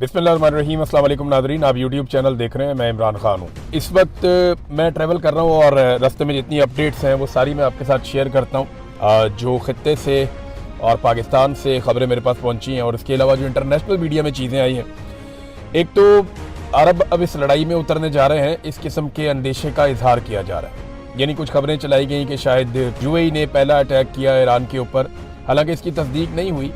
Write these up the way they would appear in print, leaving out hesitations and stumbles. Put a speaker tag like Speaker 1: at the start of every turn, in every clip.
Speaker 1: बिस्मिल्लाहिर्रहमानिर्रहीम, अस्सलाम वालेकुम नाज़रीन। आप यूट्यूब चैनल देख रहे हैं, मैं इमरान खान हूँ। इस वक्त मैं ट्रैवल कर रहा हूँ और रास्ते में जितनी अपडेट्स हैं वो सारी मैं आपके साथ शेयर करता हूँ। जो ख़ित्ते से और पाकिस्तान से ख़बरें मेरे पास पहुँची हैं और इसके अलावा जो इंटरनेशनल मीडिया में चीज़ें आई हैं। एक तो अरब अब इस लड़ाई में उतरने जा रहे हैं, इस किस्म के अंदेशे का इजहार किया जा रहा है। यानी कुछ खबरें चलाई गई कि शायद यूएई ने पहला अटैक किया ईरान के ऊपर। हालांकि इसकी तस्दीक नहीं हुई,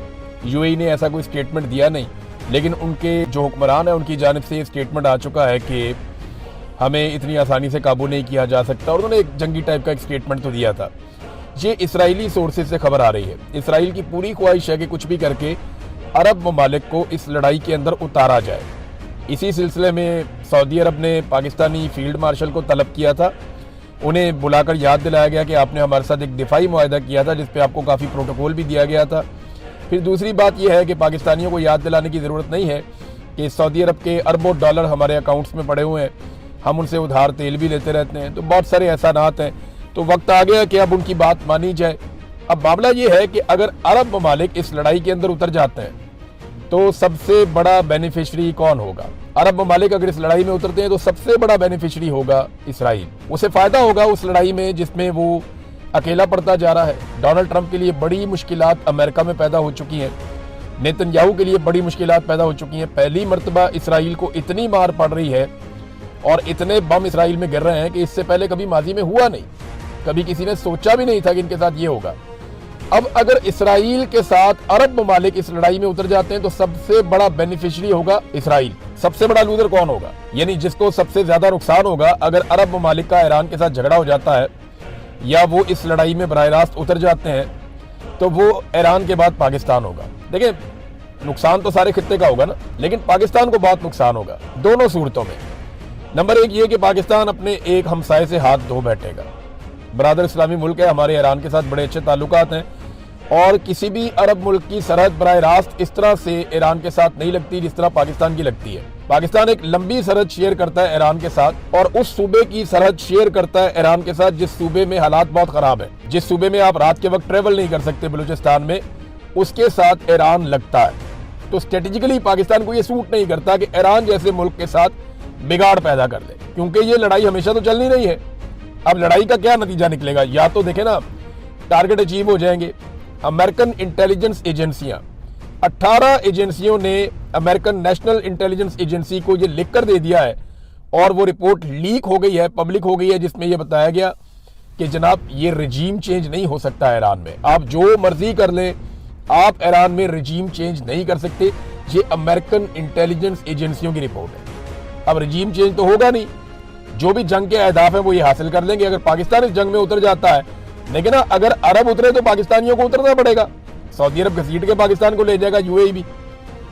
Speaker 1: यूएई ने ऐसा कोई स्टेटमेंट दिया नहीं, लेकिन उनके जो हुक्मरान है उनकी जानिब से ये स्टेटमेंट आ चुका है कि हमें इतनी आसानी से काबू नहीं किया जा सकता। और उन्होंने एक जंगी टाइप का एक स्टेटमेंट तो दिया था। ये इसराइली सोर्सेज से खबर आ रही है। इसराइल की पूरी ख्वाहिश है कि कुछ भी करके अरब ममालिक को इस लड़ाई के अंदर उतारा जाए। इसी सिलसिले में सऊदी अरब ने पाकिस्तानी फील्ड मार्शल को तलब किया था। उन्हें बुलाकर याद दिलाया गया कि आपने हमारे साथ एक दिफाई मुआहदा किया था जिस पे आपको काफ़ी प्रोटोकॉल भी दिया गया था। फिर दूसरी बात यह है कि पाकिस्तानियों को याद दिलाने की ज़रूरत नहीं है कि सऊदी अरब के अरबों डॉलर हमारे अकाउंट्स में पड़े हुए हैं, हम उनसे उधार तेल भी लेते रहते हैं, तो बहुत सारे एहसानात हैं। तो वक्त आ गया कि अब उनकी बात मानी जाए। अब मामला ये है कि अगर अरब ममालिक इस लड़ाई के अंदर उतर जाते हैं तो सबसे बड़ा बेनिफिशरी कौन होगा? अरब ममालिक अगर इस लड़ाई में उतरते हैं तो सबसे बड़ा बेनिफिशरी होगा इसराइल। उसे फ़ायदा होगा उस लड़ाई में जिसमें वो अकेला पड़ता जा रहा है। डोनाल्ड ट्रंप के लिए बड़ी मुश्किलात अमेरिका में पैदा हो चुकी हैं, नेतन्याहू के लिए बड़ी मुश्किलात पैदा हो चुकी हैं। पहली मरतबा इसराइल को इतनी मार पड़ रही है और इतने बम इसराइल में गिर रहे हैं कि इससे पहले कभी माजी में हुआ नहीं। कभी किसी ने सोचा भी नहीं था कि इनके साथ ये होगा। अब अगर इसराइल के साथ अरब ममालिक इस लड़ाई में उतर जाते हैं तो सबसे बड़ा बेनिफिशरी होगा इसराइल। सबसे बड़ा लूजर कौन होगा? यानी जिसको सबसे ज्यादा नुकसान होगा अगर अरब ममालिक का ईरान के साथ झगड़ा हो जाता है या वो इस लड़ाई में बराह रास्त उतर जाते हैं तो वो ईरान के बाद पाकिस्तान होगा। देखिए, नुकसान तो सारे खित्ते का होगा ना, लेकिन पाकिस्तान को बहुत नुकसान होगा दोनों सूरतों में। नंबर एक ये कि पाकिस्तान अपने एक हमसाये से हाथ धो बैठेगा। बरादर इस्लामी मुल्क है, हमारे ईरान के साथ बड़े अच्छे ताल्लुकात हैं और किसी भी अरब मुल्क की सरहद बराह रास्त इस तरह से ईरान के साथ नहीं लगती जिस तरह पाकिस्तान की लगती है। पाकिस्तान एक लंबी सरहद शेयर करता है ईरान के साथ और उस सूबे की सरहद शेयर करता है ईरान के साथ जिस सूबे में हालात बहुत खराब है, जिस सूबे में आप रात के वक्त ट्रेवल नहीं कर सकते बलूचिस्तान में, उसके साथ ईरान लगता है। तो स्ट्रेटेजिकली पाकिस्तान को यह सूट नहीं करता कि ईरान जैसे मुल्क के साथ बिगाड़ पैदा कर दे, क्योंकि ये लड़ाई हमेशा तो चलनी नहीं है। अब लड़ाई का क्या नतीजा निकलेगा? या तो देखे ना, टारगेट अचीव हो जाएंगे। अमेरिकन इंटेलिजेंस एजेंसियां 18 एजेंसियों ने अमेरिकन नेशनल इंटेलिजेंस एजेंसी को ये लिख कर दे दिया है और वो रिपोर्ट लीक हो गई है, पब्लिक हो गई है, जिसमें ये बताया गया कि जनाब ये रजीम चेंज नहीं हो सकता है ईरान में। आप जो मर्जी कर लें, आप ईरान में रजीम चेंज नहीं कर सकते। ये अमेरिकन इंटेलिजेंस एजेंसियों की रिपोर्ट है। अब रजीम चेंज तो होगा नहीं, जो भी जंग के अहदाफ है वो ये हासिल कर लेंगे अगर पाकिस्तान इस जंग में उतर जाता है। लेकिन अगर अरब उतरे तो पाकिस्तानियों को उतरना पड़ेगा। सऊदी अरब घसीट के पाकिस्तान को ले जाएगा, यूएई भी।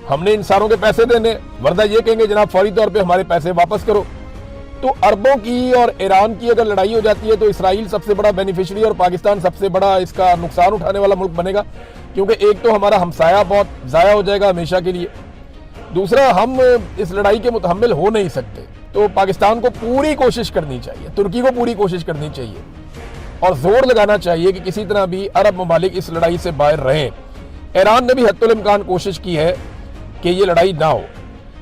Speaker 1: हमने इन सारों के पैसे देने, वरना ये कहेंगे जनाब फौरी तौर पे हमारे पैसे वापस करो। तो अरबों की और ईरान की अगर लड़ाई हो जाती है तो इसराइल सबसे बड़ा बेनिफिशरी और पाकिस्तान सबसे बड़ा इसका नुकसान उठाने वाला मुल्क बनेगा, क्योंकि एक तो हमारा हमसाया बहुत ज़ाया हो जाएगा हमेशा के लिए, दूसरा हम इस लड़ाई के मुतहम्मिल हो नहीं सकते। तो पाकिस्तान को पूरी कोशिश करनी चाहिए, तुर्की को पूरी कोशिश करनी चाहिए और जोर लगाना चाहिए कि किसी तरह भी अरब ममालिक इस लड़ाई से बाहर रहें। ईरान ने भी हद्दुल इम्कान कोशिश की है कि ये लड़ाई ना हो।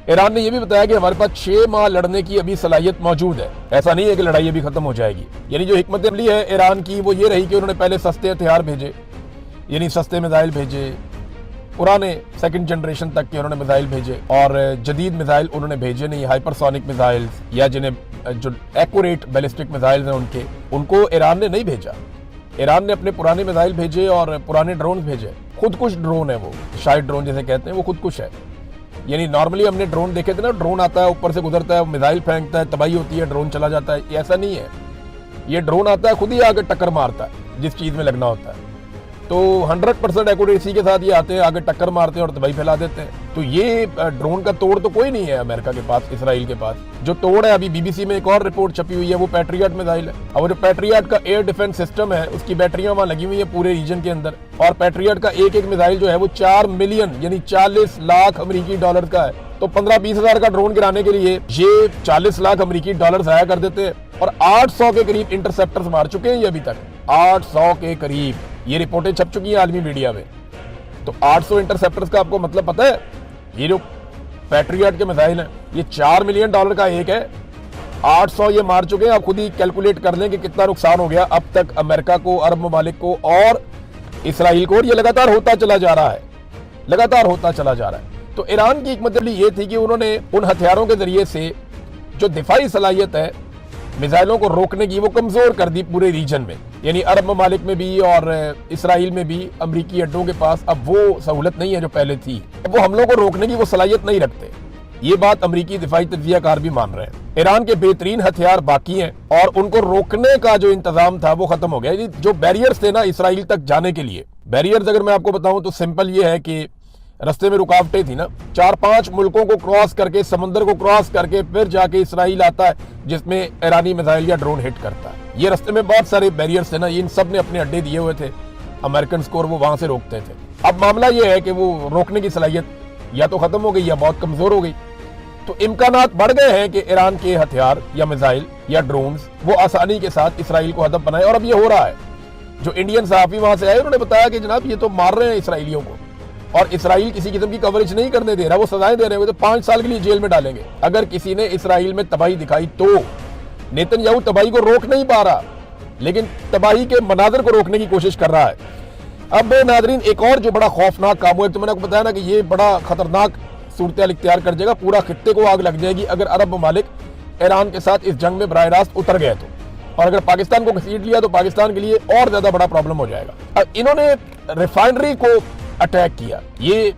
Speaker 1: ईरान ने यह भी बताया कि हमारे पास 6 माह लड़ने की अभी सलाहियत मौजूद है। ऐसा नहीं है कि लड़ाई अभी खत्म हो जाएगी। यानी जो हिकमत अमली है ईरान की वो ये रही कि उन्होंने पहले सस्ते हथियार भेजे, यानी सस्ते मिसाइल भेजे, पुराने सेकंड जनरेशन तक के उन्होंने मिसाइल भेजे और जदीद मिसाइल उन्होंने भेजे नहीं, हाइपरसोनिक मिसाइल या जिन्हें जो एक्यूरेट बैलिस्टिक मिसाइल हैं उनको ईरान ने नहीं भेजा। ईरान ने अपने पुराने मिसाइल भेजे और पुराने ड्रोन भेजे। खुदकुश ड्रोन है वो, शायद ड्रोन जैसे कहते हैं, वो खुदकुश है। यानी नॉर्मली हमने ड्रोन देखे थे ना, ड्रोन आता है ऊपर से गुजरता है, मिसाइल फेंकता है, तबाही होती है, ड्रोन चला जाता है। ऐसा नहीं है, ये ड्रोन आता है खुद ही आगे टक्कर मारता है जिस चीज़ में लगना होता है। तो 100% एक्यूरेसी के साथ ये आते हैं, आगे टक्कर मारते हैं और तबाही फैला देते हैं। तो ये ड्रोन का तोड़ तो कोई नहीं है अमेरिका के पास, इसराइल के पास। जो तोड़ है, अभी बीबीसी में एक और रिपोर्ट छपी हुई है, वो पैट्रियट मिसाइल है। और जो पैट्रियट का एयर डिफेंस सिस्टम है उसकी बैटरियां वहां लगी हुई है पूरे रीजन के अंदर। और पैट्रियट का एक एक मिसाइल जो है वो 4 मिलियन यानी 40 लाख अमेरिकी डॉलर का है। तो 15-20 हजार का ड्रोन गिराने के लिए ये 40 लाख अमेरिकी डॉलर जाया कर देते हैं और 800 के करीब इंटरसेप्टर्स मार चुके हैं ये अभी तक, 800 के करीब। ये रिपोर्टें छप चुकी हैं आलमी मीडिया में। तो 800 इंटरसेप्टर्स का आपको मतलब पता है? ये जो पैट्रियट के मिसाइल हैं, ये $4 मिलियन का एक है, 800 ये मार चुके हैं। आप खुद ही कैलकुलेट कर लें कि कितना नुकसान हो गया अब तक अमेरिका को, अरब ममालिक को और इसराइल को, और ये लगातार होता चला जा रहा है, लगातार होता चला जा रहा है। तो ईरान की हिकमत अमली ये थी कि उन्होंने उन हथियारों के जरिए से जो दिफाई सलाहियत है मिसाइलों को रोकने की, वो कमजोर कर दी पूरे रीजन में, यानी अरब ममालिक में भी और इसराइल में भी अमरीकी अड्डों के पास अब वो सहूलत नहीं है जो पहले थी। अब वो हमलों को रोकने की वो सलाहियत नहीं रखते। ये बात अमरीकी दिफाई तज्जियाकार भी मान रहे हैं। ईरान के बेहतरीन हथियार बाकी हैं और उनको रोकने का जो इंतजाम था वो खत्म हो गया। जो बैरियर्स थे ना इसराइल तक जाने के लिए, बैरियर्स अगर मैं आपको बताऊं तो सिंपल ये है कि रास्ते में रुकावटें थी ना, 4-5 मुल्कों को क्रॉस करके, समंदर को क्रॉस करके फिर जाके इसराइल आता है जिसमें ईरानी मिसाइल या ड्रोन हिट करता है। ये रास्ते में बहुत सारे बैरियर्स थे ना, इन सब ने अपने अड्डे दिए हुए थे अमेरिकन को और वो वहां से रोकते थे। अब मामला ये है कि वो रोकने की सलाहियत या तो खत्म हो गई या बहुत कमजोर हो गई। तो इम्कानात बढ़ गए हैं कि ईरान के हथियार या मिसाइल या ड्रोन्स वो आसानी के साथ इसराइल को हदफ बनाए, और अब ये हो रहा है। जो इंडियन सहाफी वहां से आए उन्होंने बताया कि जनाब ये तो मार रहे हैं इसराइलियों को, और इसराइल किसी किस्म की कवरेज नहीं करने दे रहा, वो सजाएं दे रहे हैं, तो 5 साल के लिए जेल में डालेंगे। अगर किसी ने इसराइल में तबाही दिखाई तो नेतन्याहू तबाही को रोक नहीं पा रहा, लेकिन तबाही के मनाजर को रोकने की कोशिश कर रहा है। अब नाजरीन एक और जो बड़ा खौफनाक काम हुआ, तो मैंने आपको बताया ना कि ये बड़ा खतरनाक सूरत इख्तियार कर जाएगा, पूरा खित्ते को आग लग जाएगी अगर अरब ममालिक ईरान के साथ इस जंग में बराह रास्त उतर गए तो, और अगर पाकिस्तान को घसीट लिया तो पाकिस्तान के लिए और ज्यादा बड़ा प्रॉब्लम हो जाएगा। अब इन्होंने रिफाइनरी को अटैक किया, ये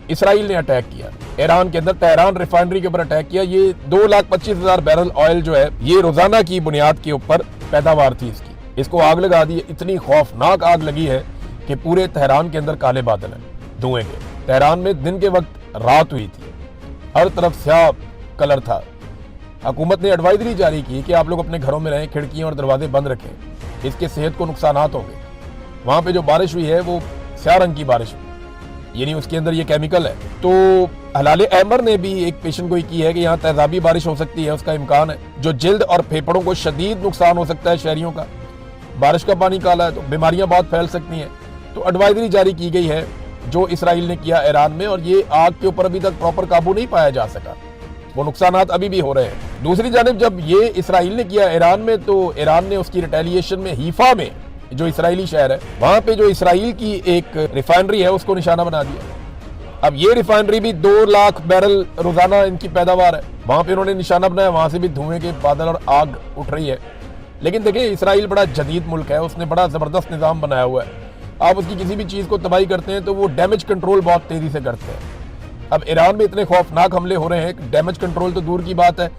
Speaker 1: इसराइल ने अटैक किया ईरान के अंदर, तेहरान रिफाइनरी के ऊपर अटैक किया। ये 2,25,000 बैरल ऑयल जो है ये रोजाना की बुनियाद के ऊपर पैदावार थी इसकी, इसको आग लगा दी। इतनी खौफनाक आग लगी है कि पूरे तेहरान के अंदर काले बादल हैं धुएं के। तेहरान में दिन के वक्त रात हुई थी, हर तरफ स्याह कलर था। हुकूमत ने एडवाइजरी जारी की कि आप लोग अपने घरों में रहें, खिड़कियां और दरवाजे बंद रखें, इसके सेहत को नुकसान होंगे। वहां पे जो बारिश हुई है वो स्याह रंग की बारिश हुई, यानी उसके अंदर ये केमिकल है। तो हलाल अहमर ने भी एक पेशन गोई की है कि यहाँ तेजाबी बारिश हो सकती है, उसका इम्कान है, जो जिल्द और फेफड़ों को शदीद नुकसान हो सकता है शहरियों का। बारिश का पानी काला है तो बीमारियां बहुत फैल सकती हैं। तो एडवाइजरी जारी की गई है जो इसराइल ने किया ईरान में, और ये आग के ऊपर अभी तक प्रॉपर काबू नहीं पाया जा सका, वो नुकसानात अभी भी हो रहे हैं। दूसरी जानिब जब ये इसराइल ने किया ईरान में, तो ईरान ने उसकी रिटेलिएशन में हीफा में जो इसराइली शहर है वहां पे जो इसराइल की एक रिफाइनरी है उसको निशाना बना दिया। अब ये रिफाइनरी भी 2 लाख बैरल रोजाना इनकी पैदावार है, वहां पे उन्होंने निशाना बनाया, वहां से भी धुएं के बादल और आग उठ रही है। लेकिन देखिए इसराइल बड़ा जदीद मुल्क है, उसने बड़ा जबरदस्त निजाम बनाया हुआ है। आप उसकी किसी भी चीज को तबाही करते हैं तो वो डैमेज कंट्रोल बहुत तेजी से करते हैं। अब ईरान में इतने खौफनाक हमले हो रहे हैं, डैमेज कंट्रोल तो दूर की बात है,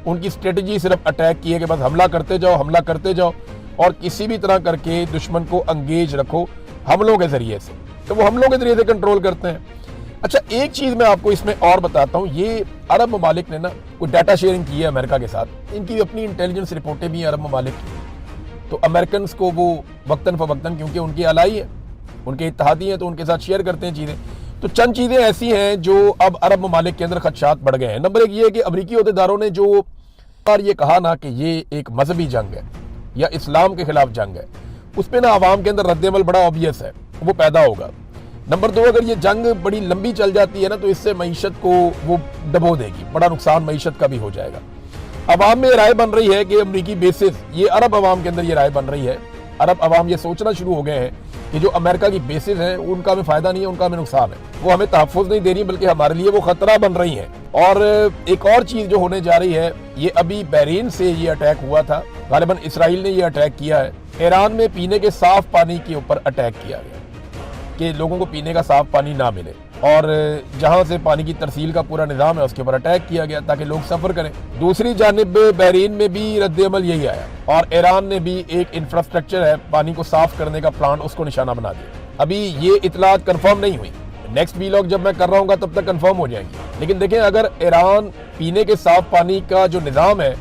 Speaker 1: उनकी स्ट्रेटजी सिर्फ अटैक की है कि बस हमला करते जाओ, हमला करते जाओ, और किसी भी तरह करके दुश्मन को अंगेज रखो हमलों के जरिए से, तो वो हमलों के जरिए से कंट्रोल करते हैं। अच्छा एक चीज मैं आपको इसमें और बताता हूँ, ये अरब ममालिक ने ना कोई डाटा शेयरिंग की है अमेरिका के साथ, इनकी अपनी इंटेलिजेंस रिपोर्टें भी हैं अरब ममालिक की। तो अमेरिकन को वो वक्तन फवक्तन, क्योंकि उनकी अलाई है, उनके इत्तेहादी हैं, तो उनके साथ शेयर करते हैं चीज़ें। तो चंद चीज़ें ऐसी हैं जो अब अरब ममालिक के अंदर खदशात बढ़ गए हैं। नंबर 1 ये है कि अमरीकी अहदेदारों ने जो और ये कहा ना कि ये एक मजहबी जंग है या इस्लाम के खिलाफ जंग है, उस पर ना आवाम के अंदर रद्दमल बड़ा ऑब्वियस है, वो पैदा होगा। नंबर 2 अगर ये जंग बड़ी लंबी चल जाती है ना तो इससे मईशत को वो दबो देगी, बड़ा नुकसान मईशत का भी हो जाएगा। अवाम में राय बन रही है कि अमरीकी बेसिस, ये अरब अवाम के अंदर ये राय बन रही है, अरब अवाम ये सोचना शुरू हो गए हैं कि जो अमेरिका की बेसिस हैं उनका हमें फायदा नहीं है, उनका हमें नुकसान है, वो हमें तहफ़्फ़ुज़ नहीं दे रही बल्कि हमारे लिए वो खतरा बन रही है। और एक और चीज़ जो होने जा रही है, ये अभी बहरीन से ये अटैक हुआ था, गालिबन इसराइल ने ये अटैक किया है, ईरान में पीने के साफ पानी के ऊपर अटैक किया गया कि लोगों को पीने का साफ पानी ना मिले, और जहां से पानी की तरसील का पूरा निज़ाम है उसके ऊपर अटैक किया गया ताकि लोग सफ़र करें। दूसरी जानिब बहरीन में भी रद्दअमल यही आया, और ईरान ने भी एक इंफ्रास्ट्रक्चर है पानी को साफ करने का प्लांट, उसको निशाना बना दिया। अभी ये इतलात कन्फर्म नहीं हुई, नेक्स्ट वीलॉग जब मैं कर रहा हूँ तब तक कन्फर्म हो जाएंगी। लेकिन देखें अगर ईरान पीने के साफ पानी का जो निज़ाम है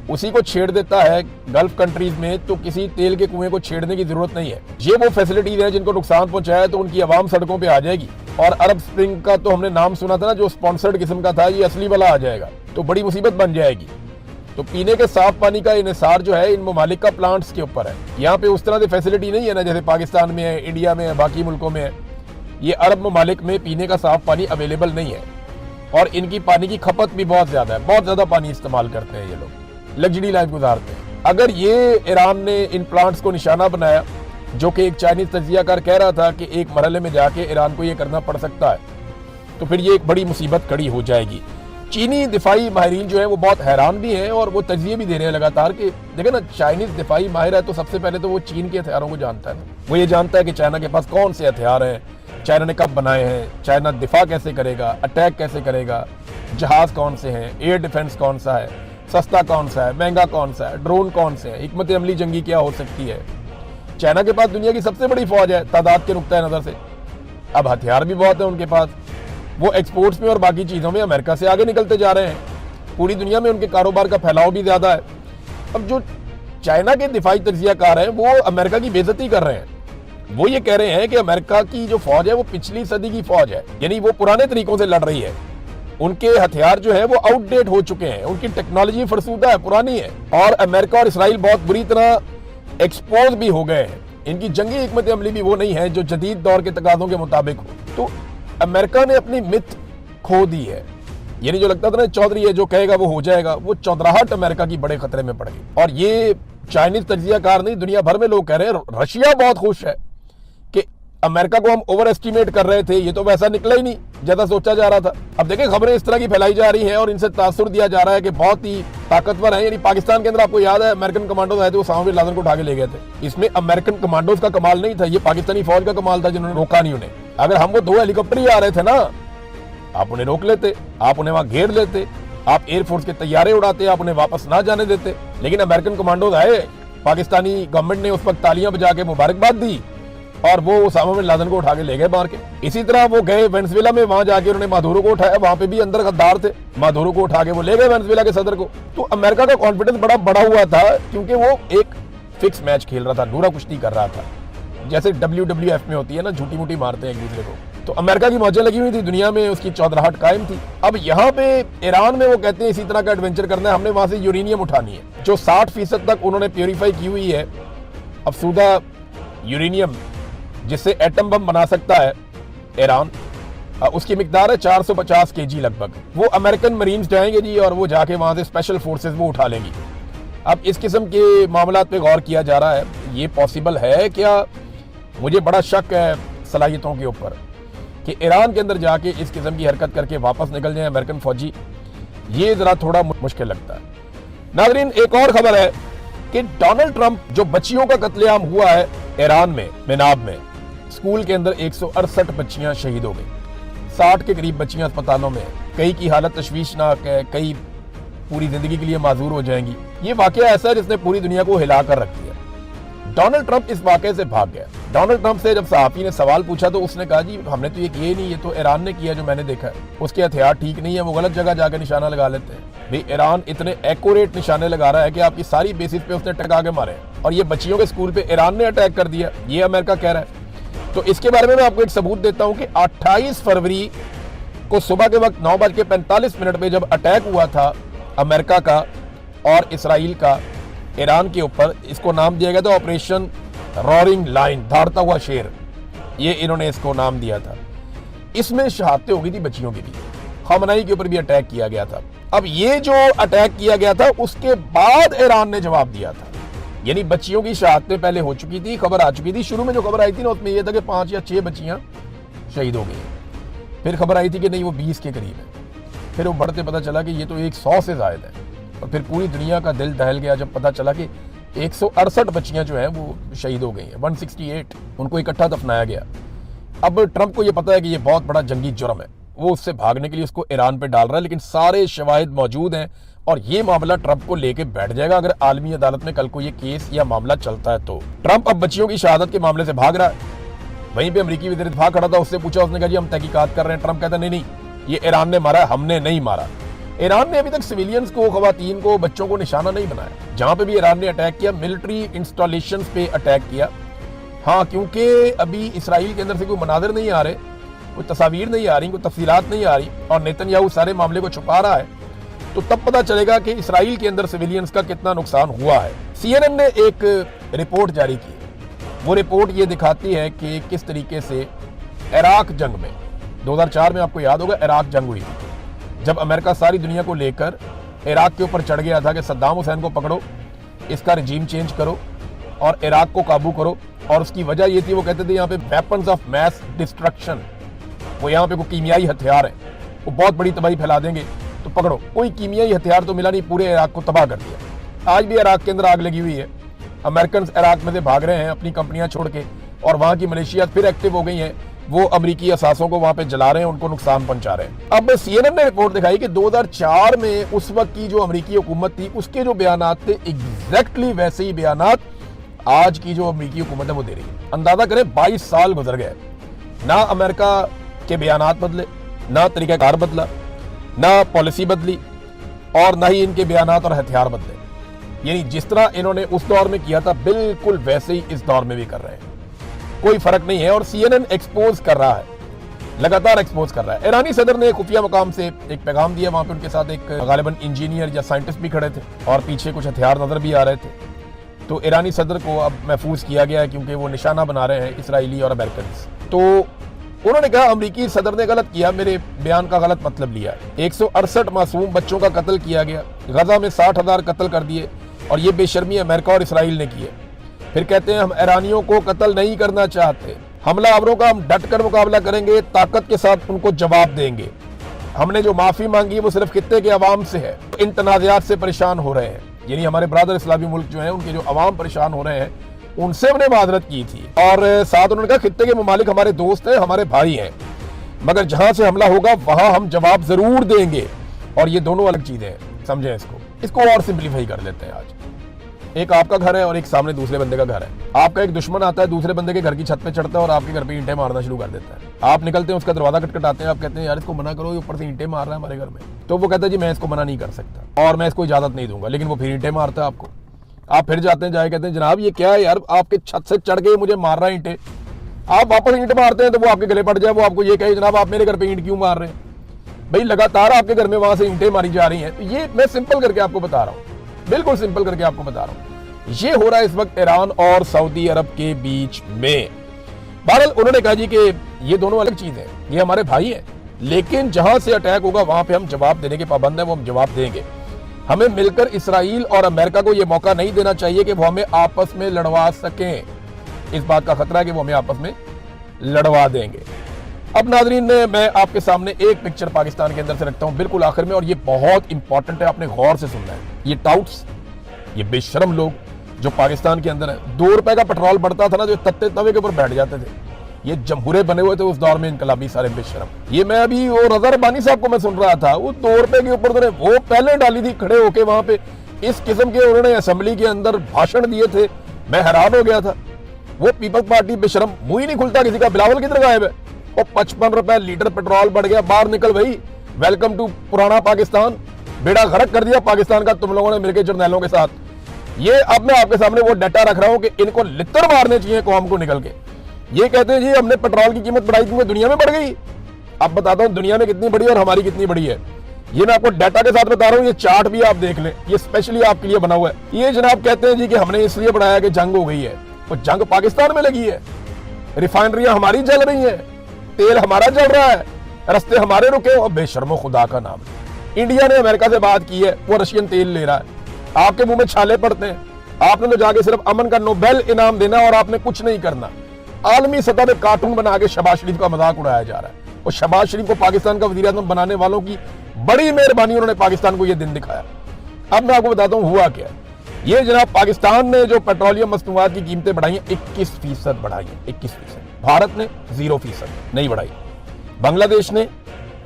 Speaker 1: उसी को छेड़ देता है गल्फ कंट्रीज में, तो किसी तेल के कुएं को छेड़ने की जरूरत नहीं है। ये वो फैसिलिटीज हैं जिनको नुकसान पहुंचाया तो उनकी आवाम सड़कों पे आ जाएगी। और अरब स्प्रिंग का तो हमने नाम सुना था ना, जो स्पॉन्सर्ड किस्म का था, ये असली वाला आ जाएगा तो बड़ी मुसीबत बन जाएगी। तो पीने के साफ पानी का इन्हिसार जो है इन ममालिक का प्लांट्स के ऊपर है। यहाँ पे उस तरह की फैसिलिटी नहीं है ना जैसे पाकिस्तान में है, इंडिया में है, बाकी मुल्कों में है। ये अरब ममालिक में पीने का साफ पानी अवेलेबल नहीं है। और इनकी पानी की खपत भी बहुत ज़्यादा है, बहुत ज़्यादा पानी इस्तेमाल करते हैं ये लोग, लग्जरी लाइफ गुजारते हैं। अगर ये ईरान ने इन प्लांट्स को निशाना बनाया, जो कि एक चाइनीज तजियाकार कह रहा था कि एक मरहले में जाके ईरान को ये करना पड़ सकता है, तो फिर ये एक बड़ी मुसीबत खड़ी हो जाएगी। चीनी दिफाई माहिरीन जो है वो बहुत हैरान भी हैं और वो तजिए भी दे रहे हैं लगातार कि देखे ना, चाइनीज दिफाई माहिर है तो सबसे पहले तो वो चीन के हथियारों को जानता है। वो ये जानता है कि चाइना के पास कौन से हथियार हैं, चाइना ने कब बनाए हैं, चाइना दिफा कैसे करेगा, अटैक कैसे करेगा, जहाज कौन से हैं, एयर डिफेंस कौन सा है, सस्ता कौन सा है, महंगा कौन सा है, ड्रोन कौन से हैं, हिकमत अमली जंगी क्या हो सकती है। चाइना के पास दुनिया की सबसे बड़ी फौज है तादाद के नुक्ता नज़र से। अब हथियार भी बहुत है उनके पास, वो एक्सपोर्ट्स में और बाकी चीज़ों में अमेरिका से आगे निकलते जा रहे हैं। पूरी दुनिया में उनके कारोबार का फैलाव भी ज़्यादा है। अब जो चाइना के दिफाई तजियाकार हैं वो अमेरिका की बेइज्जती कर रहे हैं। वो ये कह रहे हैं कि अमेरिका की जो फौज है वो पिछली सदी की फौज है, यानी वो पुराने तरीकों से लड़ रही है। उनके हथियार जो है वो आउटडेट हो चुके हैं, उनकी टेक्नोलॉजी फरसूदा है, पुरानी है। और अमेरिका और इसराइल बहुत बुरी तरह एक्सपोज भी हो गए हैं। इनकी जंगी हिकमत अमली भी वो नहीं है जो जदीद दौर के तकाज़ों के मुताबिक हो। तो अमेरिका ने अपनी मिथ खो दी है। यानी जो लगता था ना चौधरी है जो कहेगा वो हो जाएगा, वो चौधराहट अमेरिका की बड़े खतरे में पड़ गई। और ये चाइनीज तजियाकार नहीं, दुनिया भर में लोग कह रहे हैं। रशिया बहुत खुश है कि अमेरिका को हम ओवर एस्टिमेट कर रहे थे, ये तो वैसा निकला ही नहीं ज्यादा सोचा जा रहा था। अब देखें खबरें इस तरह की फैलाई जा रही हैं और इनसे तासुर दिया जा रहा है कि बहुत ही ताकतवर है। यानी पाकिस्तान के अंदर आपको याद है अमेरिकन कमांडोज आए थे, वो उसामा बिन लादेन को उठा के ले गए थे। इसमें अमेरिकन कमांडोज का कमाल नहीं था, ये पाकिस्तानी फौज का कमाल था जिन्होंने रोका नहीं उन्हें। अगर हम वो 2 हेलीकॉप्टर ही आ रहे थे ना, आप उन्हें रोक लेते, आप उन्हें वहां घेर लेते, आप एयरफोर्स के तैयारे उड़ाते, आप उन्हें वापस ना जाने देते। लेकिन अमेरिकन कमांडोज आए, पाकिस्तानी गवर्नमेंट ने उस वक्त तालियां बजा के मुबारकबाद दी और वो उसामा बिन लादेन को उठा के ले गए मार के। इसी तरह वो गए वेनेजुएला में, वहां जाके उन्होंने मादुरो को उठाया, वहां पे भी अंदर गद्दार थे, मादुरो को उठा के वो ले गए वेनेजुएला के सदर को। तो अमेरिका का कॉन्फिडेंस बड़ा बढ़ा हुआ था क्योंकि वो एक फिक्स मैच खेल रहा था, नूरा कुश्ती कर रहा था, जैसे WWF में होती है ना, झूठी मूठी मारते हैं एक दूसरे को। तो अमेरिका की मौजें लगी हुई थी, दुनिया में उसकी चौधराहट कायम थी। अब यहाँ पे ईरान में वो कहते हैं इसी तरह का एडवेंचर करना है, हमने वहां से यूरेनियम उठानी है जो 60% तक उन्होंने प्योरीफाई की हुई है। अफसूदा यूरेनियम जिससे एटम बम बना सकता है ईरान, उसकी मिकदार है 450 kg लगभग। वो अमेरिकन मरीन्स जाएंगे जी और वो जाके वहां से स्पेशल फोर्सेस वो उठा लेंगी। अब इस किस्म के मामलात पे गौर किया जा रहा है, ये पॉसिबल है क्या? मुझे बड़ा शक है सलाहियतों के ऊपर कि ईरान के अंदर जाके इस किस्म की हरकत करके वापस निकल जाए अमेरिकन फौजी, ये जरा थोड़ा मुश्किल लगता है। नाज़रीन, एक और खबर है कि डोनाल्ड ट्रंप, जो बच्चियों का कत्लेआम हुआ है ईरान में मेनाब में, स्कूल के अंदर 168 बच्चियां शहीद हो गई, 60 के करीब बच्चियां अस्पतालों में, कई की हालत तशवीशनाक है, कई पूरी जिंदगी के लिए माजूर हो जाएंगी। ये वाकया ऐसा है जिसने पूरी दुनिया को हिला कर रख दिया। डोनाल्ड ट्रंप इस वाकये से भाग गया। डोनाल्ड ट्रंप से जब सहाफी ने सवाल पूछा तो उसने कहा जी हमने तो ये किया ही नहीं, ये तो ईरान ने किया जो मैंने देखा है, उसके हथियार ठीक नहीं है, वो गलत जगह जाकर निशाना लगा लेते हैं। भाई ईरान इतने एक्यूरेट निशाने लगा रहा है कि आपकी सारी बेसिस पे उसने टका के मारे, और ये बच्चियों के स्कूल पे ईरान ने अटैक कर दिया, ये अमेरिका कह रहा है। तो इसके बारे में मैं आपको एक सबूत देता हूं कि 28 फरवरी को सुबह के वक्त 9:45 पे जब अटैक हुआ था अमेरिका का और इसराइल का ईरान के ऊपर, इसको नाम दिया गया था ऑपरेशन रॉरिंग लाइन, धाड़ता हुआ शेर, ये इन्होंने इसको नाम दिया था। इसमें शहादतें हो गई थी बच्चियों की भी, खमनाई के ऊपर भी अटैक किया गया था। अब ये जो अटैक किया गया था उसके बाद ईरान ने जवाब दिया था, यानी बच्चियों की शहादतें पहले हो चुकी थी, खबर आ चुकी थी। शुरू में जो खबर आई थी ना उसमें यह था कि 5 या 6 बच्चियां शहीद हो गई, फिर खबर आई थी कि नहीं वो 20 के करीब है, फिर वो बढ़ते पता चला कि ये तो 100 से ज्यादा है, और फिर पूरी दुनिया का दिल दहल गया जब पता चला कि 168 बच्चियां जो हैं वो शहीद हो गई हैं, 168 उनको इकट्ठा दफनाया गया। अब ट्रंप को ये पता है कि ये बहुत बड़ा जंगी जुर्म है, वो उससे भागने के लिए उसको ईरान पे डाल रहा है, लेकिन सारे शवाहिद मौजूद हैं और ये मामला ट्रंप को लेके बैठ जाएगा अगर आलमी अदालत में कल को ये केस या मामला चलता है तो। ट्रंप अब बच्चियों की शहादत के मामले से भाग रहा है। वहीं पे अमरीकी वज़ीर दिफा खड़ा था, उससे पूछा, उसने कहा जी हम तहकीकात कर रहे हैं। ट्रंप कहता नहीं ये ईरान ने मारा, हमने नहीं मारा। ईरान ने अभी तक सिविलियंस को, खवातीन को, बच्चों को निशाना नहीं बनाया। जहां पे भी ईरान ने अटैक किया मिलिट्री इंस्टॉलेशंस पे अटैक किया। हाँ, क्योंकि अभी इसराइल के अंदर से कोई मनाजिर नहीं आ रहे, कोई तस्वीर नहीं आ रही, कोई तफसीलात नहीं आ रही और नेतन्याहू सारे मामले को छुपा रहा है, तो तब पता चलेगा कि इसराइल के अंदर सिविलियंस का कितना नुकसान हुआ है। CNN ने एक रिपोर्ट जारी की, वो रिपोर्ट ये दिखाती है कि किस तरीके से इराक जंग में 2004 में, आपको याद होगा इराक जंग हुई थी, जब अमेरिका सारी दुनिया को लेकर इराक के ऊपर चढ़ गया था कि सद्दाम हुसैन को पकड़ो, इसका रिजीम चेंज करो और इराक को काबू करो। और उसकी वजह ये थी, वो कहते थे यहाँ पे वेपन्स ऑफ मैस डिस्ट्रक्शन, वो यहाँ पे कोई कीमियाई हथियार है, वो बहुत बड़ी तबाही फैला देंगे, तो पकड़ो। कोई कीमियाई हथियार तो मिला नहीं, पूरे इराक को तबाह कर दिया। आज भी इराक के अंदर आग लगी हुई है, अमेरिकन इराक में से भाग रहे हैं अपनी कंपनियां छोड़ के, और वहां की मलेशिया फिर एक्टिव हो गई हैं, वो अमरीकी असासों को वहां पे जला रहे हैं, उनको नुकसान पहुंचा रहे हैं। अब CNN ने रिपोर्ट दिखाई कि 2004 में उस वक्त की जो अमरीकी हुकूमत थी, उसके जो बयानात थे एग्जैक्टली वैसे ही बयानात आज की जो अमरीकी हुकूमत है वो दे रही है। अंदाजा करें 22 साल गुजर गए, ना अमेरिका के बयानात बदले, ना तरीकाकार बदला, ना पॉलिसी बदली, और ना ही इनके बयानात और हथियार बदले। यानी जिस तरह इन्होंने उस दौर में किया था, बिल्कुल वैसे ही इस दौर में भी कर रहे हैं, कोई फर्क नहीं है। और CNN एक्सपोज कर रहा है, लगातार एक्सपोज कर रहा है। ईरानी सदर ने खुफिया मुकाम से एक पैगाम दिया, वहां पे उनके साथ एक गालिबन इंजीनियर या साइंटिस्ट भी खड़े थे और पीछे कुछ हथियार नजर भी आ रहे थे। तो ईरानी सदर को अब महफूज किया गया है क्योंकि वो निशाना बना रहे हैं इसराइली और अमेरिकन। तो उन्होंने कहा अमरीकी सदर ने गलत किया, मेरे बयान का गलत मतलब लिया। 168 मासूम बच्चों का कत्ल किया गया, गजा में 60,000 कत्ल कर दिए, और ये बेशर्मी अमेरिका और इसराइल ने की है। फिर कहते हैं हम ईरानियों को कत्ल नहीं करना चाहते, हमलावरों का हम डट कर मुकाबला करेंगे, ताकत के साथ उनको जवाब देंगे। हमने जो माफी मांगी वो सिर्फ खित्ते के अवाम से है, इन तनाज़ात से परेशान हो रहे हैं, यानी हमारे ब्रदर इस्लामी मुल्क जो है उनके जो अवाम परेशान हो रहे हैं, उनसे हमने माजरत की थी। और साथ उन्होंने कहा खित्ते के ममालिक हमारे दोस्त हैं, हमारे भाई हैं, मगर जहां से हमला होगा वहां हम जवाब जरूर देंगे। और ये दोनों अलग चीजें हैं, समझें इसको और सिंप्लीफाई कर लेते हैं। आज एक आपका घर है और एक सामने दूसरे बंदे का घर है। आपका एक दुश्मन आता है, दूसरे बंदे के घर की छत पे चढ़ता है और आपके घर पे ईंटें मारना शुरू कर देता है। आप निकलते हैं, उसका दरवाजा खटखटाते हैं, आप कहते हैं यार इसको मना करो, ये ऊपर से ईंटें मार रहा है हमारे घर में। तो वो कहता है जी मैं इसको मना नहीं कर सकता और मैं इसको इजाजत नहीं दूंगा, लेकिन वो फिर ईंटें मारता है आपको। आप फिर जाते हैं, जाए कहते हैं जनाब ये क्या है यार, आपके छत से चढ़ के मुझे मार रहा है ईंटें। आप वापस ईंट मारते हैं तो वो आपके गले पड़ जाए, वो आपको ये कहे जनाब आप मेरे घर पे ईंट क्यों मार रहे हैं। भाई लगातार आपके घर में वहां से ईंटें मारी जा रही हैं। तो ये मैं सिंपल करके आपको बता रहा हूँ, बिल्कुल सिंपल करके आपको बता रहा हूँ। ये हो रहा है इस वक्त ईरान और सऊदी अरब के बीच में। बहरहाल उन्होंने कहा जी कि ये दोनों अलग चीज है, ये हमारे भाई हैं, लेकिन जहां से अटैक होगा वहां पे हम जवाब देने के पाबंद है, वो हम जवाब देंगे। हमें मिलकर इसराइल और अमेरिका को यह मौका नहीं देना चाहिए कि वो हमें आपस में लड़वा सकें। इस बात का खतरा है कि वो हमें आपस में लड़वा देंगे। अब नाजरीन मैं आपके सामने एक पिक्चर पाकिस्तान के अंदर से रखता हूं बिल्कुल आखिर में, और ये बहुत इंपॉर्टेंट है, आपने गौर से सुनना है। ये टाउट्स, ये बेशरम लोग जो पाकिस्तान के अंदर है, 2 रुपए का पेट्रोल बढ़ता था ना, जो तत्ते तवे के ऊपर बैठ जाते थे, ये जमहूरे बने हुए थे उस दौर में इनकलाबी सारे बेशरम। ये मैं अभी वो रजा रब्बानी साहब को मैं सुन रहा था, वो 2 रुपए के ऊपर उन्होंने वो पहले डाली थी खड़े होके वहां पे, इस किस्म के उन्होंने असेंबली के अंदर भाषण दिए थे, मैं हैरान हो गया था। वो पीपल्स पार्टी बेशरम, मुंह ही नहीं खुलता किसी का। बिलावल किधर गायब है? वो 55 रुपए लीटर पेट्रोल बढ़ गया, बाहर निकल भाई, वेलकम टू पुराना पाकिस्तान, बेड़ा गर्क कर दिया पाकिस्तान का तुम लोगों ने मिलकर जर्नैलों के साथ। ये अब मैं आपके सामने वो डाटा रख रहा हूं कि इनको लित्तर मारने चाहिए कौम को निकल के। ये कहते हैं जी हमने पेट्रोल की कीमत बढ़ाई क्योंकि दुनिया में बढ़ गई। अब बताता हूं दुनिया में कितनी बढ़ी और हमारी कितनी बढ़ी है। ये मैं आपको डाटा के साथ बता रहा हूं, ये चार्ट भी आप देख लें, ये स्पेशली आपके लिए बना हुआ है। ये जनाब कहते हैं जी कि हमने इसलिए बढ़ाया कि जंग हो गई है, और जंग पाकिस्तान में लगी है, रिफाइनरियां हमारी जल रही हैं, तेल हमारा जल रहा है, रस्ते हमारे रुके। और बेशर्मो खुदा का नाम, इंडिया ने अमेरिका से बात की है, वो रशियन तेल ले रहा है, आपके मुंह में छाले पड़ते हैं। आपने तो जाके सिर्फ अमन का नोबेल इनाम देना और आपने कुछ नहीं करना। आलमी सतह पे कार्टून बना के शहबाज शरीफ का मजाक उड़ाया जा रहा है, और शहबाज शरीफ को पाकिस्तान का वजीर आज़म बनाने वालों की बड़ी मेहरबानी, उन्होंने पाकिस्तान को यह दिन दिखाया। अब मैं आपको बताता हूं हुआ क्या। ये जनाब पाकिस्तान ने जो पेट्रोलियम मसनूआत की कीमतें बढ़ाई हैं 21% बढ़ाई है, 21%। भारत ने 0% नहीं बढ़ाई, बांग्लादेश ने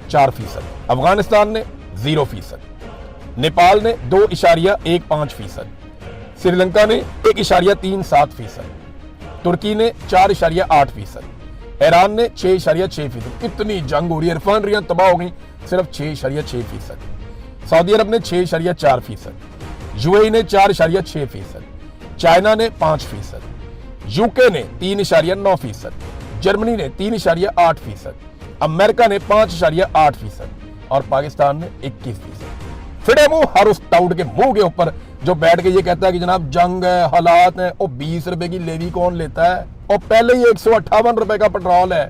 Speaker 1: 4%, अफगानिस्तान ने 0%, नेपाल ने 2.15%, श्रीलंका ने 1.37%, तुर्की ने 4.8%, ईरान ने 6.6%। इतनी जंग हो रही है, रिफाइनरियां तबाह हो गई, सिर्फ 6.6%। सऊदी अरब ने 6.4%, यूएई ने 4.6%, चाइना ने 5%, यूके ने 3.9%, जर्मनी ने 3.8%, अमेरिका ने 5.8% और पाकिस्तान ने 21%। फिर मुंह हर उस टाउट के मुंह के ऊपर जो बैठ के ये कहता है कि जनाब जंग है, हालात है, और 20 रुपए की लेवी कौन लेता है, और पहले ही 158 रुपए का पेट्रोल है।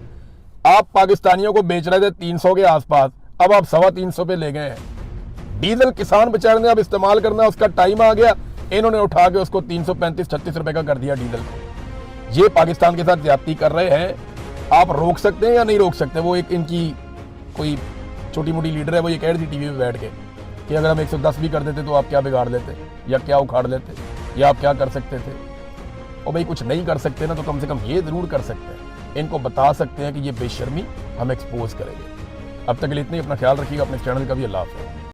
Speaker 1: आप पाकिस्तानियों को बेच रहे थे 300 के आसपास, अब आप 350 पे ले गए हैं। डीजल किसान बेचारे ने अब इस्तेमाल करना, उसका टाइम आ गया, इन्होंने उठा के उसको 335-36 रुपए का कर दिया डीजल को। ये पाकिस्तान के साथ ज्यादती कर रहे हैं। आप रोक सकते हैं या नहीं रोक सकते? वो एक इनकी कोई छोटी मोटी लीडर है, वो ये कह रही थी टीवी पे बैठ के कि अगर हम 110 भी कर देते तो आप क्या बिगाड़ लेते या क्या उखाड़ लेते या आप क्या कर सकते थे। और भाई कुछ नहीं कर सकते ना, तो कम से कम ये जरूर कर सकते हैं, इनको बता सकते हैं कि ये बेशर्मी हम एक्सपोज करेंगे। अब तक के लिए इतना ही। अपना ख्याल रखिएगा, अपने चैनल का भी। अल्लाह हाफ़िज़।